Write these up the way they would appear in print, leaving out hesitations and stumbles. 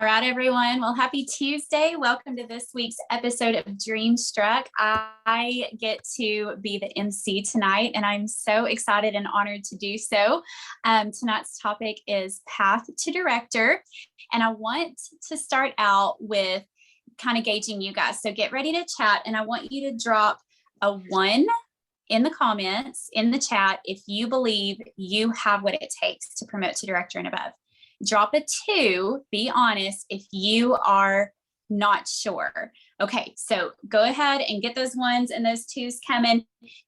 All right, everyone. Well, happy Tuesday. Welcome to this week's episode of Dreamstruck. I get to be the MC tonight, and I'm so excited and honored to do so. Tonight's topic is Path to Director, and I want to start out with kind of gauging you guys. So get ready to chat, and I want you to drop a 1 in the comments, in the chat, if you believe you have what it takes to promote to director and above. Drop a 2, be honest, if you are not sure. Okay, so go ahead and get those 1s and those 2s coming.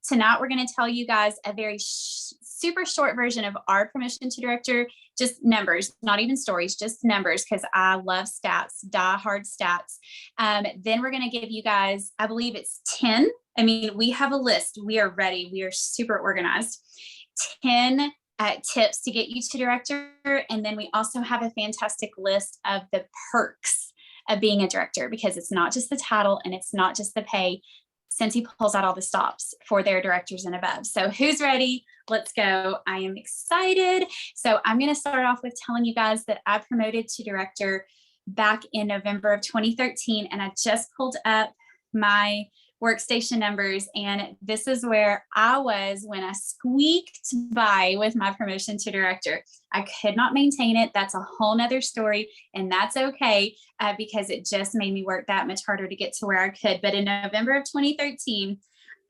Tonight, we're going to tell you guys a very super short version of our promotion to director, just numbers, not even stories, just numbers, because I love stats, die-hard stats. Then we're going to give you guys, I believe it's 10. I mean, we have a list. We are ready. We are super organized. 10 tips to get you to director. And then we also have a fantastic list of the perks of being a director, because it's not just the title and it's not just the pay. Cincy pulls out all the stops for their directors and above. So who's ready? Let's go. I am excited. So I'm going to start off with telling you guys that I promoted to director back in November of 2013. And I just pulled up my workstation numbers, and this is where I was when I squeaked by with my promotion to director. I could not maintain it. That's a whole nother story, and that's okay, because it just made me work that much harder to get to where I could. But in November of 2013,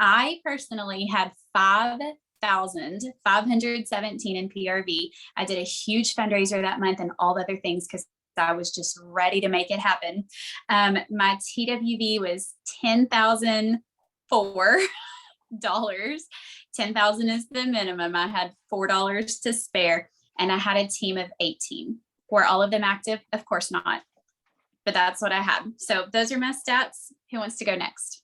I personally had 5,517 in PRV. I did a huge fundraiser that month and all the other things because I was just ready to make it happen. My TWV was $10,004. 10,000 is the minimum. I had $4 to spare, and I had a team of 18. Were all of them active? Of course not, but that's what I had. So those are my stats. Who wants to go next?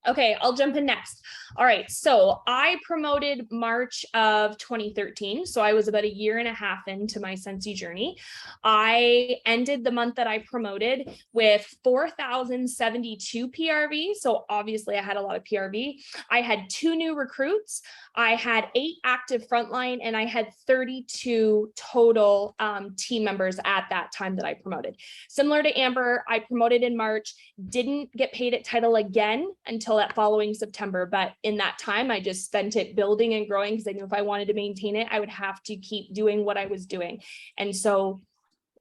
Okay, I'll jump in next. All right, so I promoted March of 2013. So I was about a year and a half into my Cincy journey. I ended the month that I promoted with 4,072 PRV. So obviously I had a lot of PRV. I had 2 new recruits. I had 8 active frontline, and I had 32 total team members at that time that I promoted. Similar to Amber, I promoted in March, didn't get paid at title again until that following September. But in that time, I just spent it building and growing, because I knew if I wanted to maintain it, I would have to keep doing what I was doing. And so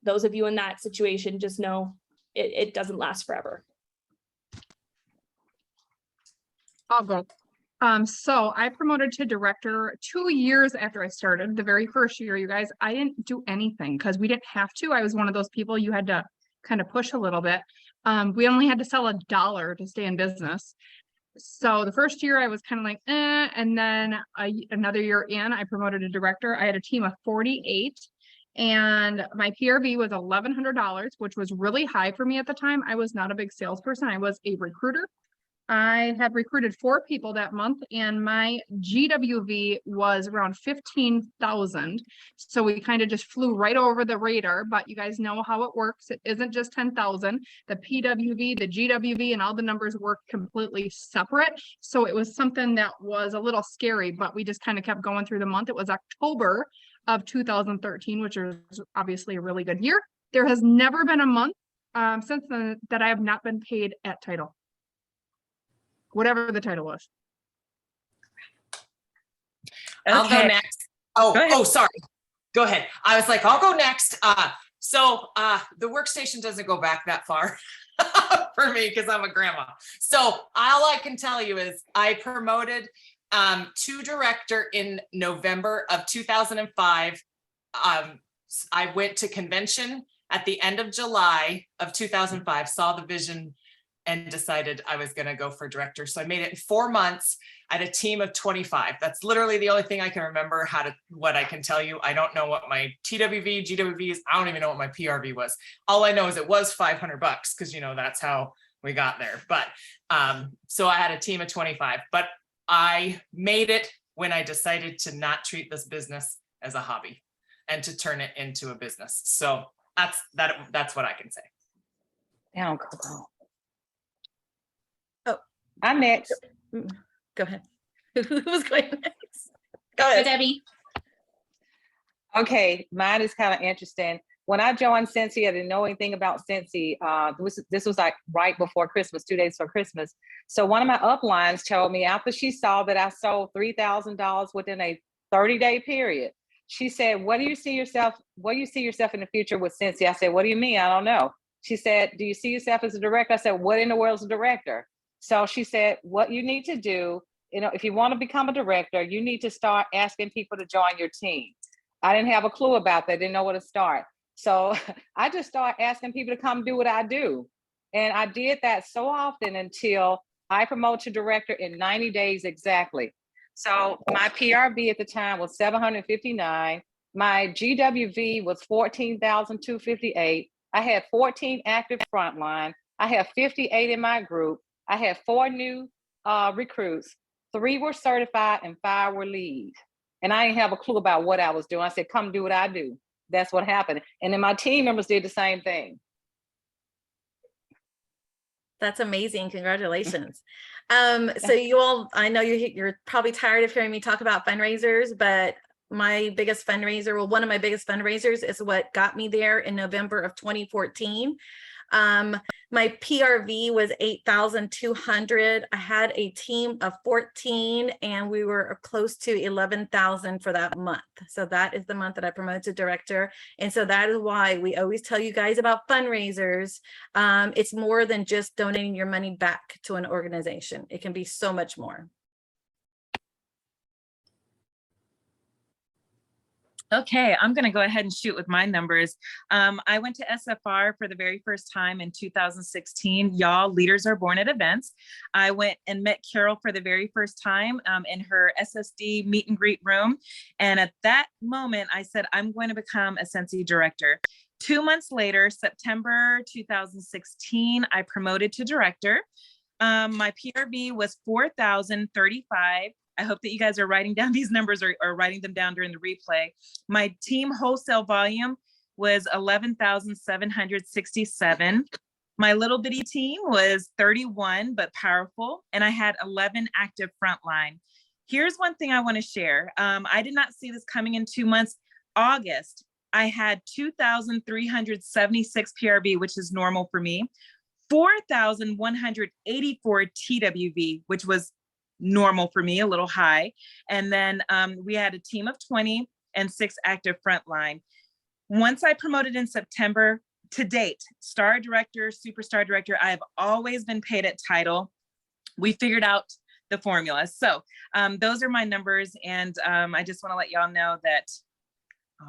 those of you in that situation, just know it doesn't last forever. I'll go. So I promoted to director 2 years after I started. The very first year, you guys, I didn't do anything because we didn't have to. I was one of those people you had to kind of push a little bit. We only had to sell $1 to stay in business. So the first year I was kind of like, and then another year in, I promoted to director. I had a team of 48, and my PRV was $1,100, which was really high for me at the time. I was not a big salesperson. I was a recruiter. I had recruited 4 people that month, and my GWV was around 15,000. So we kind of just flew right over the radar, but you guys know how it works. It isn't just 10,000. The PWV, the GWV, and all the numbers work completely separate. So it was something that was a little scary, but we just kind of kept going through the month. It was October of 2013, which is obviously a really good year. There has never been a month since then that I have not been paid at title. Whatever the title was. I'll go next. Oh, sorry. Go ahead. I was like, I'll go next. So the workstation doesn't go back that far for me because I'm a grandma. So all I can tell you is I promoted to director in November of 2005. I went to convention at the end of July of 2005, saw the vision, and decided I was going to go for director. So I made it in 4 months. I had a team of 25. That's literally the only thing I can remember what I can tell you. I don't know what my TWV, GWV is. I don't even know what my PRV was. All I know is it was $500 because, that's how we got there. But so I had a team of 25, but I made it when I decided to not treat this business as a hobby and to turn it into a business. So that's what I can say. Down, Coco. Oh, I'm next. Go ahead. Who's going next? Go ahead, Debbie. Okay, mine is kind of interesting. when I joined Cincy, I didn't know anything about Cincy. This was like right before Christmas, 2 days before Christmas. So one of my uplines told me after she saw that I sold $3,000 within a 30-day period, she said, what do you see yourself in the future with Cincy? I said, what do you mean? I don't know. She said, do you see yourself as a director? I said, what in the world is a director? So she said, what you need to do, if you want to become a director, you need to start asking people to join your team. I didn't have a clue about that, didn't know where to start. So I just started asking people to come do what I do. And I did that so often until I promoted to director in 90 days exactly. So my PRV at the time was 759. My GWV was 14,258. I had 14 active frontline. I have 58 in my group. I had 4 new recruits. 3 were certified and 5 were lead. And I didn't have a clue about what I was doing. I said, come do what I do. That's what happened. And then my team members did the same thing. That's amazing. Congratulations. So you all, I know you're probably tired of hearing me talk about fundraisers, but my biggest fundraiser, well, one of my biggest fundraisers is what got me there in November of 2014. My PRV was 8,200. I had a team of 14 and we were close to 11,000 for that month. So that is the month that I promoted to director. And so that is why we always tell you guys about fundraisers. It's more than just donating your money back to an organization. It can be so much more. Okay, I'm going to go ahead and shoot with my numbers. I went to SFR for the very first time in 2016. Y'all, leaders are born at events. I went and met Carol for the very first time in her SSD meet and greet room. And at that moment, I said, I'm going to become a Cincy director. 2 months later, September 2016, I promoted to director. My PRV was 4,035. I hope that you guys are writing down these numbers or writing them down during the replay. My team wholesale volume was 11,767. My little bitty team was 31, but powerful. And I had 11 active frontline. Here's one thing I want to share. I did not see this coming in 2 months. August, I had 2,376 PRV, which is normal for me. 4,184 TWV, which was normal for me, a little high. And then we had a team of 20 and 6 active frontline. Once I promoted in September, to date, star director, superstar director, I have always been paid at title. We figured out the formula. So those are my numbers. And I just want to let y'all know that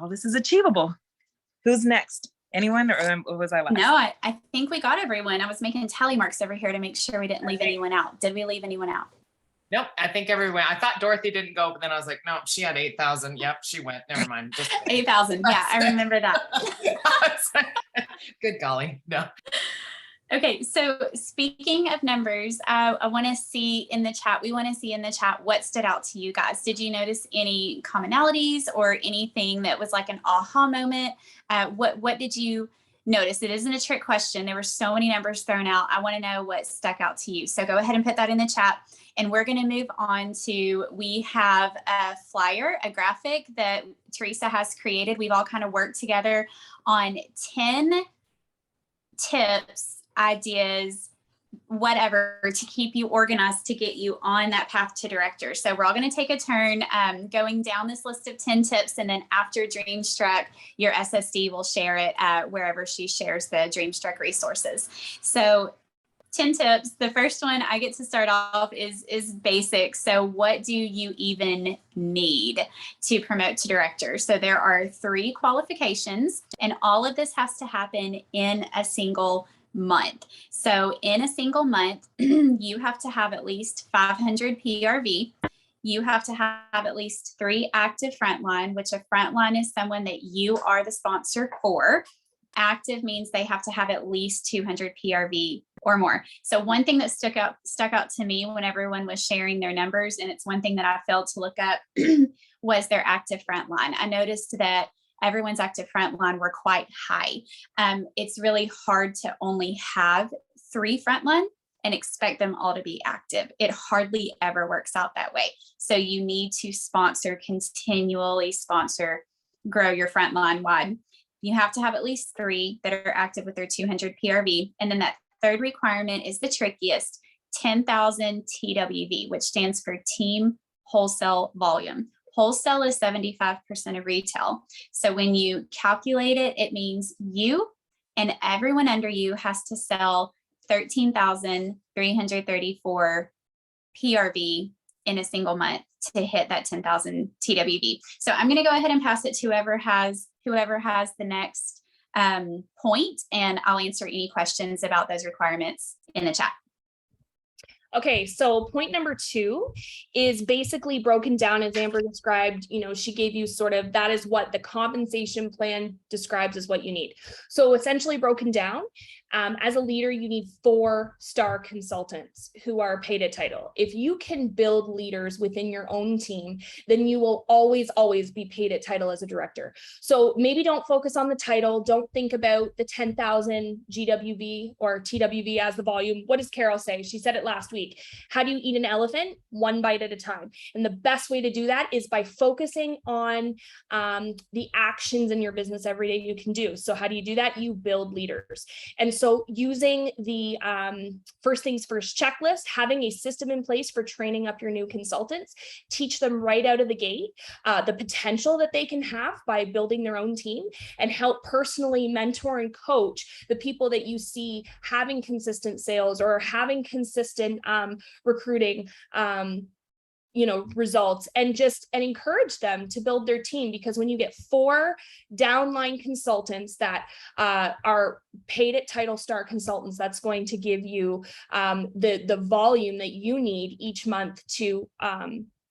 all this is achievable. Who's next? Anyone, or was I last? No, I think we got everyone. I was making tally marks over here to make sure we didn't leave anyone out. Did we leave anyone out? Nope, I think everyone. I thought Dorothy didn't go, but then I was like, no, she had 8,000. Yep, she went. Never mind. 8,000. Yeah, I remember that. Good golly, no. Okay, so speaking of numbers, I want to see in the chat. We want to see in the chat what stood out to you guys. Did you notice any commonalities or anything that was like an aha moment? What did you notice? It isn't a trick question. There were so many numbers thrown out. I want to know what stuck out to you. So go ahead and put that in the chat. And we're going to move on to, we have a flyer, a graphic that Teresa has created. We've all kind of worked together on 10 tips, ideas, whatever, to keep you organized, to get you on that path to director. So we're all going to take a turn going down this list of 10 tips. And then after Dreamstruck, your SSD will share it wherever she shares the Dreamstruck resources. So 10 tips. The first one I get to start off is basic. So what do you even need to promote to director? So there are 3 qualifications, and all of this has to happen in a single month. So in a single month, you have to have at least 500 PRV. You have to have at least 3 active frontline, which a frontline is someone that you are the sponsor for. Active means they have to have at least 200 PRV or more. So one thing that stuck out to me when everyone was sharing their numbers, and it's one thing that I failed to look up, was their active frontline. I noticed that everyone's active frontline were quite high. It's really hard to only have 3 frontline and expect them all to be active. It hardly ever works out that way. So you need to continually sponsor, grow your frontline wide. You have to have at least 3 that are active with their 200 PRV. And then that third requirement is the trickiest, 10,000 TWV, which stands for team wholesale volume. Wholesale is 75% of retail. So when you calculate it, it means you and everyone under you has to sell 13,334 PRV in a single month to hit that 10,000 TWV. So I'm going to go ahead and pass it to whoever has the next point, and I'll answer any questions about those requirements in the chat. Okay, so point number 2 is basically broken down as Amber described. You know, she gave you sort of, that is what the compensation plan describes as what you need. So essentially broken down, as a leader, you need 4-star consultants who are paid at title. If you can build leaders within your own team, then you will always, always be paid at title as a director. So maybe don't focus on the title. Don't think about the 10,000 GWV or TWV as the volume. What does Carol say? She said it last week. How do you eat an elephant? 1 bite at a time. And the best way to do that is by focusing on the actions in your business every day you can do. So how do you do that? You build leaders. And so using the first things first checklist, having a system in place for training up your new consultants, teach them right out of the gate the potential that they can have by building their own team, and help personally mentor and coach the people that you see having consistent sales or having consistent recruiting results, and encourage them to build their team. Because when you get 4 downline consultants that are paid at title star consultants, that's going to give you the volume that you need each month to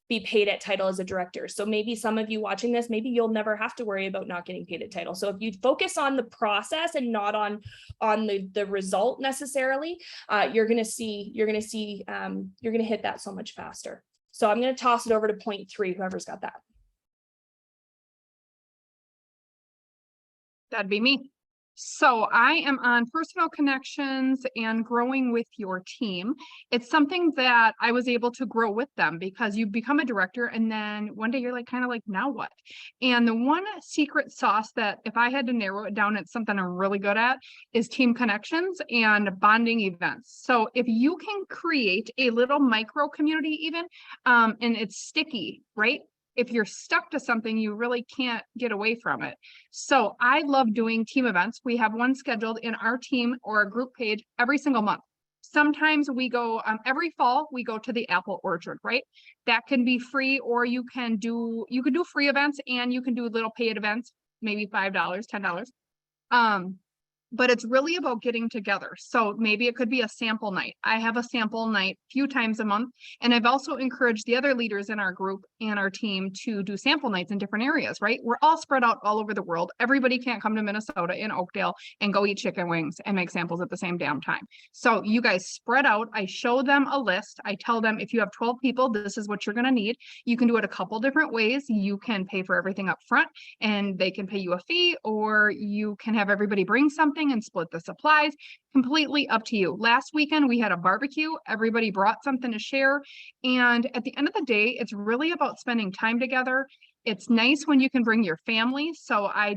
be paid at title as a director. So maybe some of you watching this, maybe you'll never have to worry about not getting paid at title. So if you focus on the process and not on the result necessarily, you're going to hit that so much faster. So I'm going to toss it over to point 3, whoever's got that. That'd be me. So I am on personal connections and growing with your team. It's something that I was able to grow with them, because you become a director and then one day you're like, kind of like, now what? And the one secret sauce that, if I had to narrow it down, it's something I'm really good at, is team connections and bonding events. So if you can create a little micro community even, and it's sticky, right? If you're stuck to something, you really can't get away from it. So I love doing team events. We have one scheduled in our team or a group page every single month. Sometimes we go, every fall, we go to the apple orchard, right? That can be free, or you can do free events, and you can do little paid events, maybe $5, $10. But it's really about getting together. So maybe it could be a sample night. I have a sample night a few times a month. And I've also encouraged the other leaders in our group and our team to do sample nights in different areas, right? We're all spread out all over the world. Everybody can't come to Minnesota in Oakdale and go eat chicken wings and make samples at the same damn time. So you guys spread out. I show them a list. I tell them, if you have 12 people, this is what you're going to need. You can do it a couple different ways. You can pay for everything up front and they can pay you a fee, or you can have everybody bring something and split the supplies. Completely up to you. Last weekend we had a barbecue. Everybody brought something to share, and at the end of the day, it's really about spending time together. It's nice when you can bring your family. So I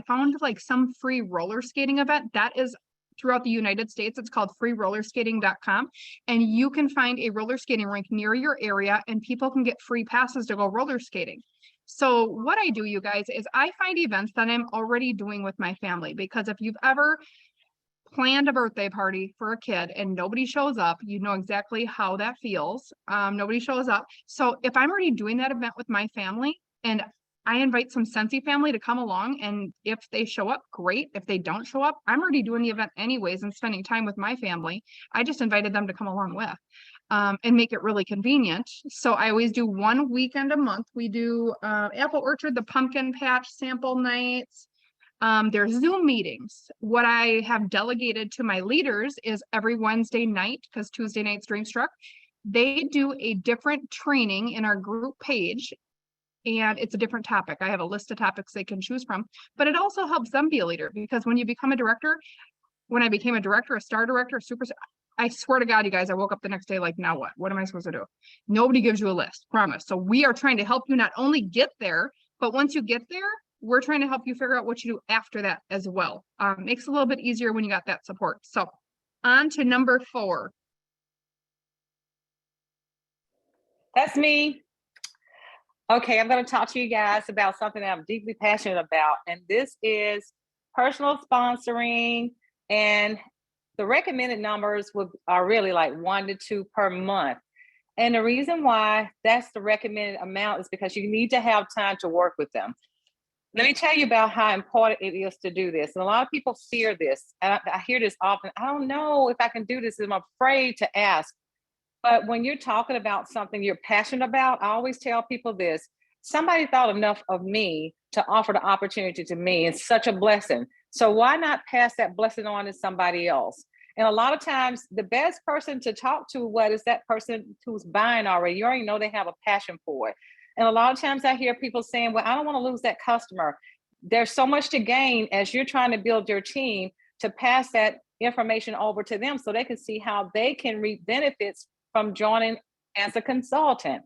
found like some free roller skating event that is throughout the United States. It's called freerollerskating.com, and you can find a roller skating rink near your area, and people can get free passes to go roller skating. So what I do, you guys, is I find events that I'm already doing with my family, because if you've ever planned a birthday party for a kid and nobody shows up, you know exactly how that feels. Nobody shows up. So if I'm already doing that event with my family and I invite some Scentsy family to come along, and if they show up, great. If they don't show up, I'm already doing the event anyways and spending time with my family. I just invited them to come along with. And make it really convenient. So I always do one weekend a month. We do apple orchard, the pumpkin patch sample nights. There's Zoom meetings. What I have delegated to my leaders is every Wednesday night, because Tuesday night's Dreamstruck, they do a different training in our group page, and it's a different topic. I have a list of topics they can choose from, but it also helps them be a leader, because when you become a director, when I became a director, a star director, a superstar, I swear to God, you guys, I woke up the next day like, now what? What am I supposed to do? Nobody gives you a list, promise. So we are trying to help you not only get there, but once you get there, we're trying to help you figure out what you do after that as well. Makes it a little bit easier when you got that support. So on to number 4. That's me. Okay, I'm going to talk to you guys about something that I'm deeply passionate about, and this is personal sponsoring. And the recommended numbers are really like 1 to 2 per month. And the reason why that's the recommended amount is because you need to have time to work with them. Let me tell you about how important it is to do this. And a lot of people fear this. And I hear this often. I don't know if I can do this. I'm afraid to ask. But when you're talking about something you're passionate about, I always tell people this: somebody thought enough of me to offer the opportunity to me. It's such a blessing. So why not pass that blessing on to somebody else? And a lot of times the best person to talk to is that person who's buying already. You already know they have a passion for it. And a lot of times I hear people saying, well, I don't want to lose that customer. There's so much to gain as you're trying to build your team to pass that information over to them so they can see how they can reap benefits from joining as a consultant.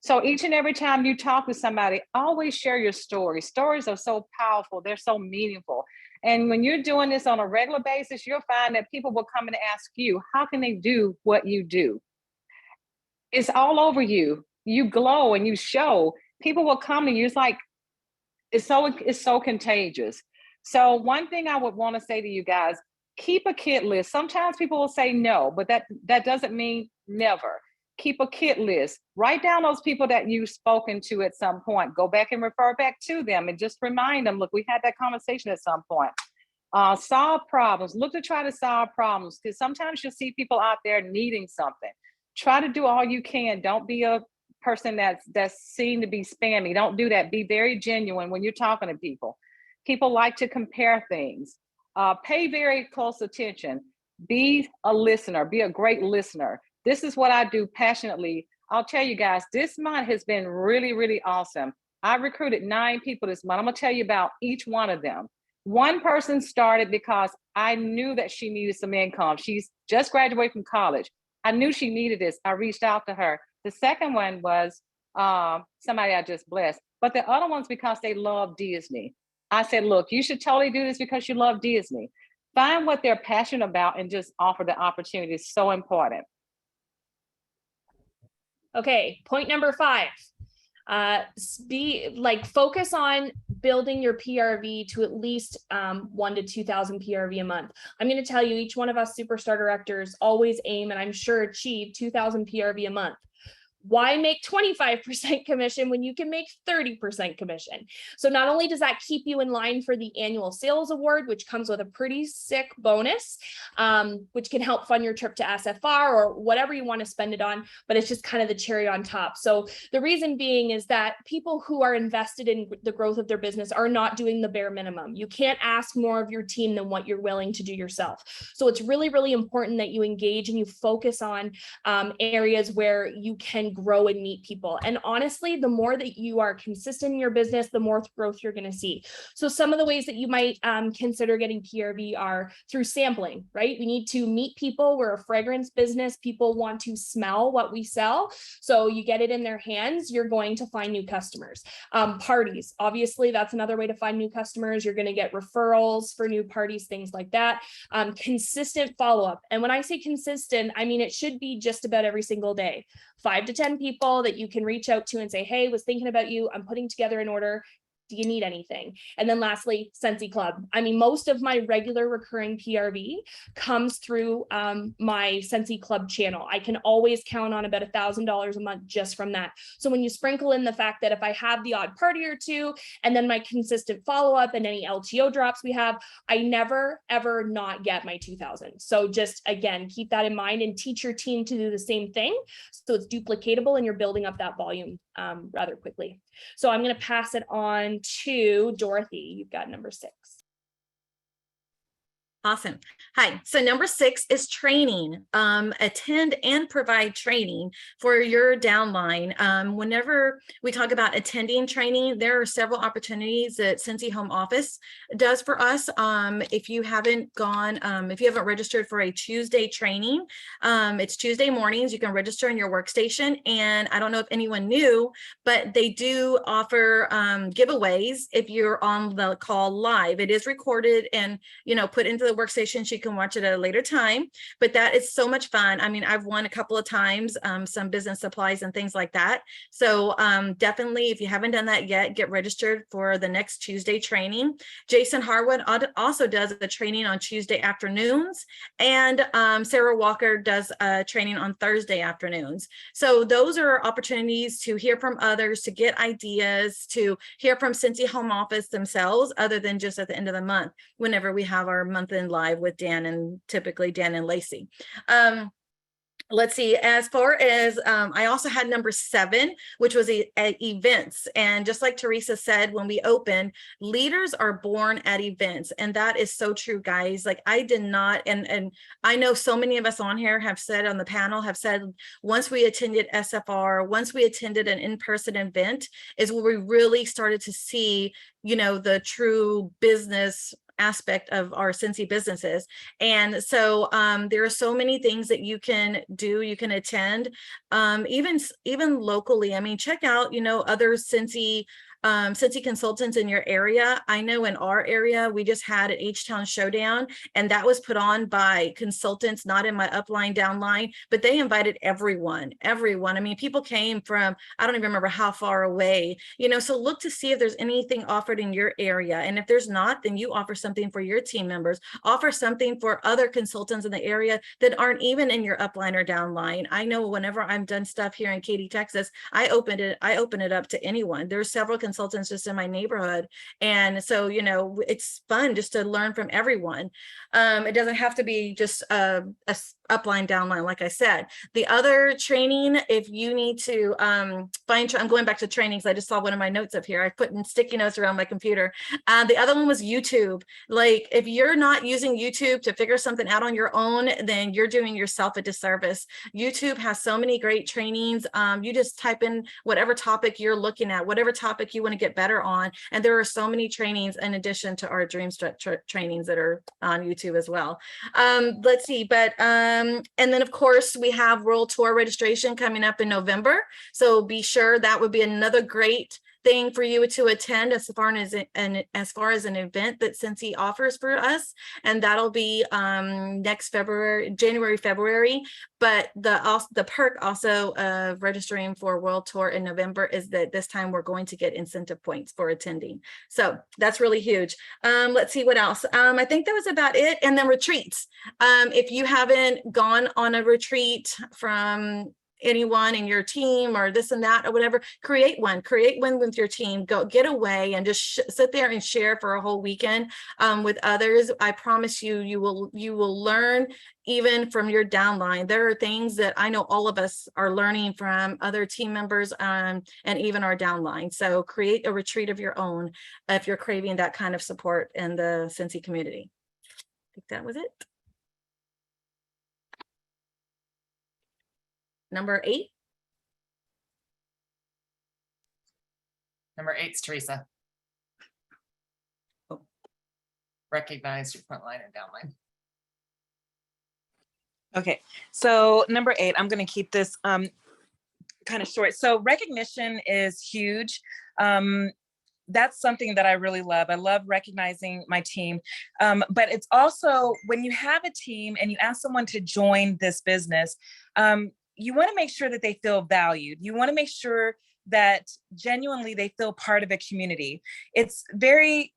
So each and every time you talk to somebody, always share your story. Stories are so powerful. They're so meaningful. And when you're doing this on a regular basis, you'll find that people will come and ask you, how can they do what you do? It's all over you. You glow and you show. People will come to you. It's like, it's so contagious. So one thing I would want to say to you guys, keep a kit list. Sometimes people will say no, but that doesn't mean never. Keep a kit list. Write down those people that you've spoken to at some point. Go back and refer back to them and just remind them, look, we had that conversation at some point. Solve problems. Look to try to solve problems, because sometimes you'll see people out there needing something. Try to do all you can. Don't be a person that's seen to be spammy. Don't do that. Be very genuine when you're talking to people. People like to compare things. Pay very close attention. Be a listener. Be a great listener. This is what I do passionately. I'll tell you guys, this month has been really, really awesome. I recruited 9 people this month. I'm going to tell you about each one of them. One person started because I knew that she needed some income. She's just graduated from college. I knew she needed this. I reached out to her. The second one was somebody I just blessed. But the other one's because they love Disney. I said, look, you should totally do this because you love Disney. Find what they're passionate about and just offer the opportunity. It's so important. Okay, point number 5. Focus on building your PRV to at least 1 to 2,000 PRV a month. I'm going to tell you, each one of us superstar directors always aim, and I'm sure achieve, 2,000 PRV a month. Why make 25% commission when you can make 30% commission? So not only does that keep you in line for the annual sales award, which comes with a pretty sick bonus, which can help fund your trip to SFR or whatever you want to spend it on, but it's just kind of the cherry on top. So the reason being is that people who are invested in the growth of their business are not doing the bare minimum. You can't ask more of your team than what you're willing to do yourself. So it's really, really important that you engage and you focus on areas where you can grow and meet people. And honestly, the more that you are consistent in your business, the more growth you're going to see. So some of the ways that you might consider getting PRV are through sampling, right? We need to meet people. We're a fragrance business. People want to smell what we sell. So you get it in their hands, you're going to find new customers. Parties, obviously, that's another way to find new customers. You're going to get referrals for new parties, things like that. Consistent follow-up. And when I say consistent, I mean, it should be just about every single day. 5 to 10 people that you can reach out to and say, hey, was thinking about you. I'm putting together an order. Do you need anything? And then lastly, Scentsy Club. I mean, most of my regular recurring PRV comes through my Scentsy Club channel. I can always count on about $1,000 a month just from that. So when you sprinkle in the fact that if I have the odd party or two, and then my consistent follow-up and any LTO drops we have, I never, ever not get my 2,000. So just, again, keep that in mind and teach your team to do the same thing. So it's duplicatable and you're building up that volume rather quickly. So I'm going to pass it on to Dorothy. You've got number 6. Awesome. Hi. So number 6 is training. Attend and provide training for your downline. Whenever we talk about attending training, there are several opportunities that Cincy Home Office does for us. If you haven't gone, if you haven't registered for a Tuesday training, it's Tuesday mornings. You can register in your workstation. And I don't know if anyone knew, but they do offer giveaways if you're on the call live. It is recorded and, you know, put into the workstation. She can watch it at a later time, but that is so much fun. I mean, I've won a couple of times, some business supplies and things like that. So definitely, if you haven't done that yet, get registered for the next Tuesday training. Jason Harwood also does the training on Tuesday afternoons, and Sarah Walker does training on Thursday afternoons. So those are opportunities to hear from others, to get ideas, to hear from Cincy Home Office themselves, other than just at the end of the month, whenever we have our month in live with Dan, and typically Dan and Lacey. Let's see, as far as I also had number 7, which was events. And just like Teresa said, when we open, leaders are born at events. And that is so true, guys. Like, I did not, and I know so many of us on here have said, on the panel have said, once we attended SFR, once we attended an in-person event, is where we really started to see, you know, the true business aspect of our Cincy businesses. And so there are so many things that you can do, you can attend, even locally. I mean, check out, you know, other Cincy consultants in your area. I know in our area, we just had an H-Town Showdown, and that was put on by consultants, not in my upline, downline, but they invited everyone. I mean, people came from, I don't even remember how far away, you know, so look to see if there's anything offered in your area. And if there's not, then you offer something for your team members, offer something for other consultants in the area that aren't even in your upline or downline. I know whenever I'm done stuff here in Katy, Texas, I open it up to anyone. There's several consultants just in my neighborhood. And so, you know, it's fun just to learn from everyone. It doesn't have to be just a upline, downline, like I said. The other training, if you need to I'm going back to trainings. I just saw one of my notes up here. I put in sticky notes around my computer. The other one was YouTube. Like, if you're not using YouTube to figure something out on your own, then you're doing yourself a disservice. YouTube has so many great trainings. You just type in whatever topic you're looking at, whatever topic you want to get better on. And there are so many trainings in addition to our Dreamstruck trainings that are on YouTube as well. Let's see, but and then of course we have World Tour registration coming up in November. So be sure, that would be another great thing for you to attend as far as an event that Cincy offers for us, and that'll be next January, February. But the perk also of registering for World Tour in November is that this time we're going to get incentive points for attending. So that's really huge. Let's see what else. I think that was about it. And then retreats. If you haven't gone on a retreat from anyone in your team or this and that or whatever, create one with your team. Go get away and just sit there and share for a whole weekend with others. I promise you, you will learn even from your downline. There are things that I know all of us are learning from other team members and even our downline. So create a retreat of your own if you're craving that kind of support in the Cincy community. I think that was it. Number 8. Number 8's Teresa. Oh. Recognize your front line and downline. Okay, so number 8, I'm going to keep this kind of short. So recognition is huge. That's something that I really love. I love recognizing my team. But it's also when you have a team and you ask someone to join this business, you want to make sure that they feel valued. You want to make sure that genuinely they feel part of a community. It's very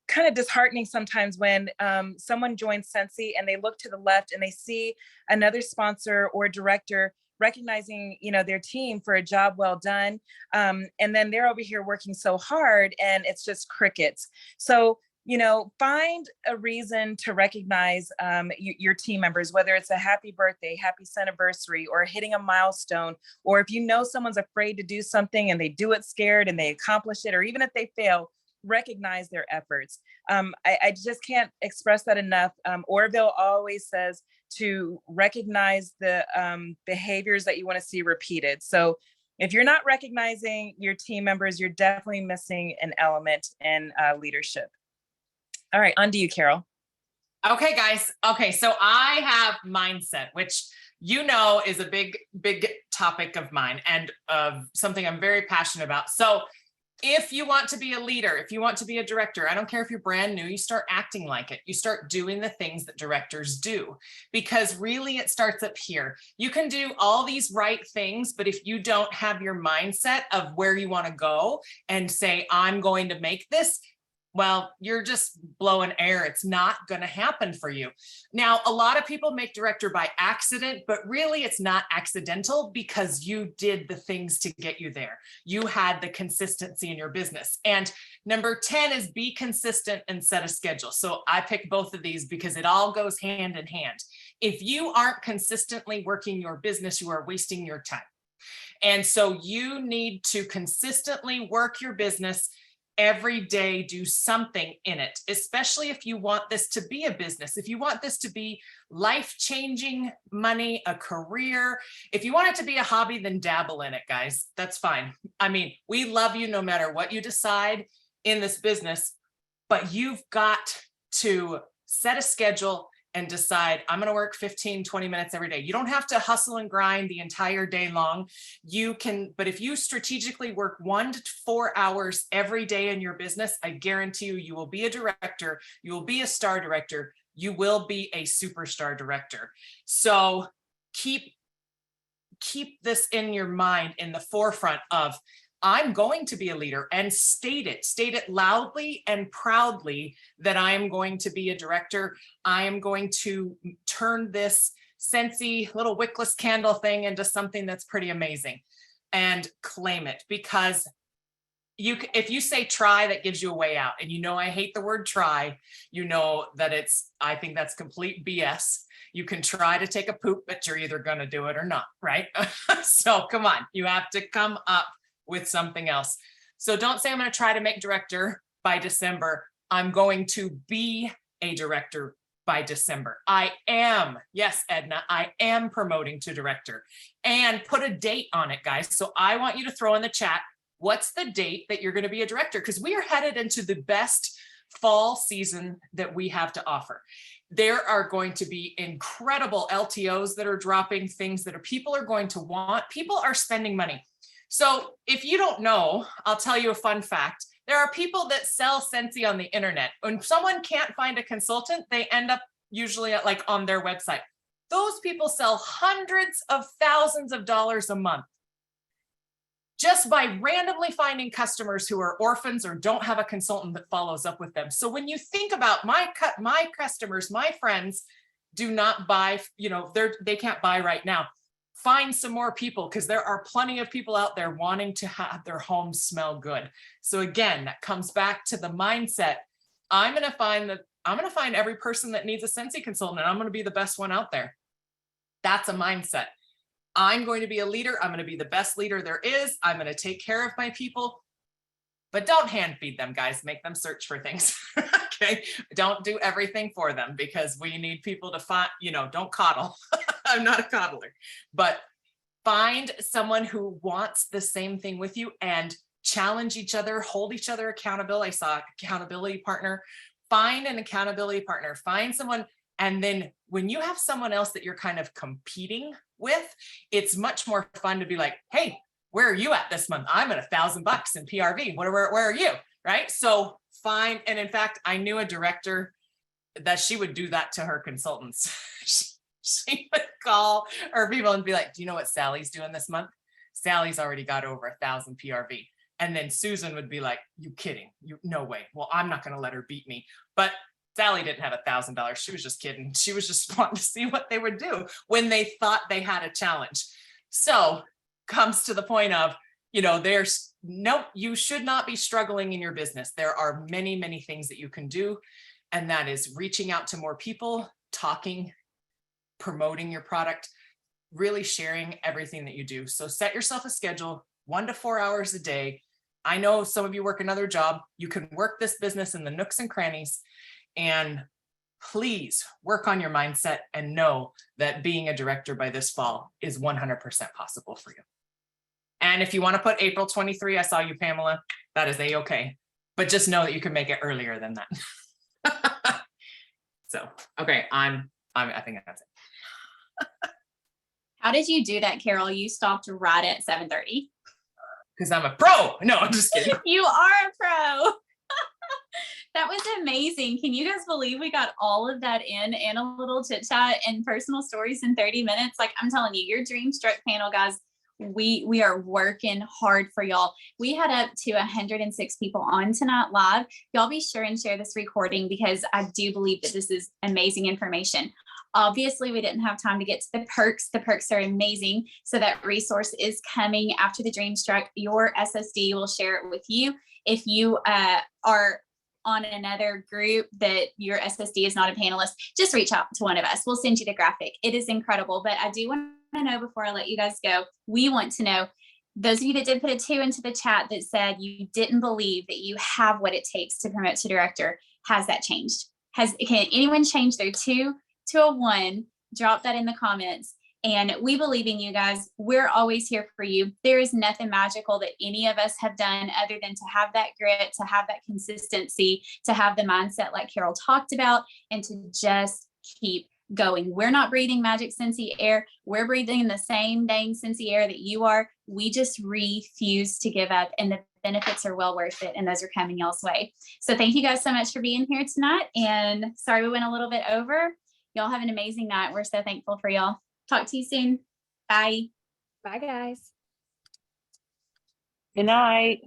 kind of disheartening sometimes when someone joins Cincy and they look to the left and they see another sponsor or director recognizing, you know, their team for a job well done. And then they're over here working so hard and it's just crickets. So, you know, find a reason to recognize your team members, whether it's a happy birthday, happy anniversary, or hitting a milestone, or if you know someone's afraid to do something and they do it scared and they accomplish it, or even if they fail, recognize their efforts. I just can't express that enough. Orville always says to recognize the behaviors that you want to see repeated. So if you're not recognizing your team members, you're definitely missing an element in leadership. All right, on to you, Carol. Okay, guys. Okay, so I have mindset, which is a big topic of mine and of something I'm very passionate about. So if you want to be a leader, if you want to be a director, I don't care if you're brand new, you start acting like it. You start doing the things that directors do, because really it starts up here. You can do all these right things, but if you don't have your mindset of where you want to go and say, I'm going to make this, well, you're just blowing air. It's not going to happen for you. Now, a lot of people make director by accident, but really it's not accidental because you did the things to get you there. You had the consistency in your business. And number 10 is be consistent and set a schedule. So I picked both of these because it all goes hand in hand. If you aren't consistently working your business, you are wasting your time. And so you need to consistently work your business every day, do something in it, especially if you want this to be a business, if you want this to be life-changing money, a career. If you want it to be a hobby, then dabble in it, guys. That's fine. I mean, we love you no matter what you decide in this business, but you've got to set a schedule and decide, I'm going to work 15, 20 minutes every day. You don't have to hustle and grind the entire day long. You can, but if you strategically work 1 to 4 hours every day in your business, I guarantee you, you will be a director. You will be a star director. You will be a superstar director. So keep this in your mind, in the forefront of, I'm going to be a leader, and state it loudly and proudly that I am going to be a director. I am going to turn this Scentsy little wickless candle thing into something that's pretty amazing, and claim it, because if you say try, that gives you a way out. And I hate the word try. That I think that's complete BS. You can try to take a poop, but you're either going to do it or not, right? So come on, you have to come up with something else. So don't say I'm going to try to make director by December. I'm going to be a director by December. I am, yes, Edna, I am promoting to director, and put a date on it, guys. So I want you to throw in the chat, what's the date that you're going to be a director? Because we are headed into the best fall season that we have to offer. There are going to be incredible LTOs that are dropping, things that people are going to want. People are spending money. So if you don't know, I'll tell you a fun fact. There are people that sell Scentsy on the internet. When someone can't find a consultant, they end up usually on their website. Those people sell hundreds of thousands of dollars a month just by randomly finding customers who are orphans or don't have a consultant that follows up with them. So when you think about my customers, my friends do not buy, they can't buy right now. Find some more people, because there are plenty of people out there wanting to have their homes smell good. So again, that comes back to the mindset. I'm going to find every person that needs a Scentsy consultant, and I'm going to be the best one out there. That's a mindset. I'm going to be a leader. I'm going to be the best leader there is. I'm going to take care of my people, but don't hand feed them, guys. Make them search for things. Okay. Don't do everything for them, because we need people to find, don't coddle. I'm not a coddler, but find someone who wants the same thing with you and challenge each other, hold each other accountable. I saw accountability partner. Find an accountability partner, find someone. And then when you have someone else that you're kind of competing with, it's much more fun to be like, hey, where are you at this month? I'm at $1,000 in PRV. Where are you? Right? So find, and in fact, I knew a director that she would do that to her consultants. She would call her people and be like, do you know what Sally's doing this month? Sally's already got over 1,000 PRV. And then Susan would be like, you kidding? No way. Well, I'm not going to let her beat me. But Sally didn't have $1,000. She was just kidding. She was just wanting to see what they would do when they thought they had a challenge. So comes to the point of, you should not be struggling in your business. There are many, many things that you can do. And that is reaching out to more people, talking, promoting your product, really sharing everything that you do. So set yourself a schedule, 1 to 4 hours a day. I know some of you work another job. You can work this business in the nooks and crannies, and please work on your mindset and know that being a director by this fall is 100% possible for you. And if you want to put April 23, I saw you, Pamela, that is a-okay. But just know that you can make it earlier than that. So, okay, I think that's it. How did you do that, Carol? You stopped right at 7:30. Because I'm a pro. No, I'm just kidding. You are a pro. That was amazing. Can you guys believe we got all of that in and a little chit chat and personal stories in 30 minutes? Like, I'm telling you, your Dream Struck panel, guys, we are working hard for y'all. We had up to 106 people on tonight live. Y'all be sure and share this recording because I do believe that this is amazing information. Obviously, we didn't have time to get to the perks. The perks are amazing. So that resource is coming after the Dream Struck. Your SSD will share it with you. If you are on another group that your SSD is not a panelist, just reach out to one of us. We'll send you the graphic. It is incredible. But I do want to know before I let you guys go, we want to know, those of you that did put a 2 into the chat that said you didn't believe that you have what it takes to promote to director, has that changed? Can anyone change their 2 to a 1? Drop that in the comments. And we believe in you guys. We're always here for you. There is nothing magical that any of us have done other than to have that grit, to have that consistency, to have the mindset like Carol talked about, and to just keep going. We're not breathing magic Scentsy air. We're breathing the same dang Scentsy air that you are. We just refuse to give up, and the benefits are well worth it. And those are coming y'all's way. So thank you guys so much for being here tonight. And sorry we went a little bit over. Y'all have an amazing night. We're so thankful for y'all. Talk to you soon. Bye. Bye, guys. Good night.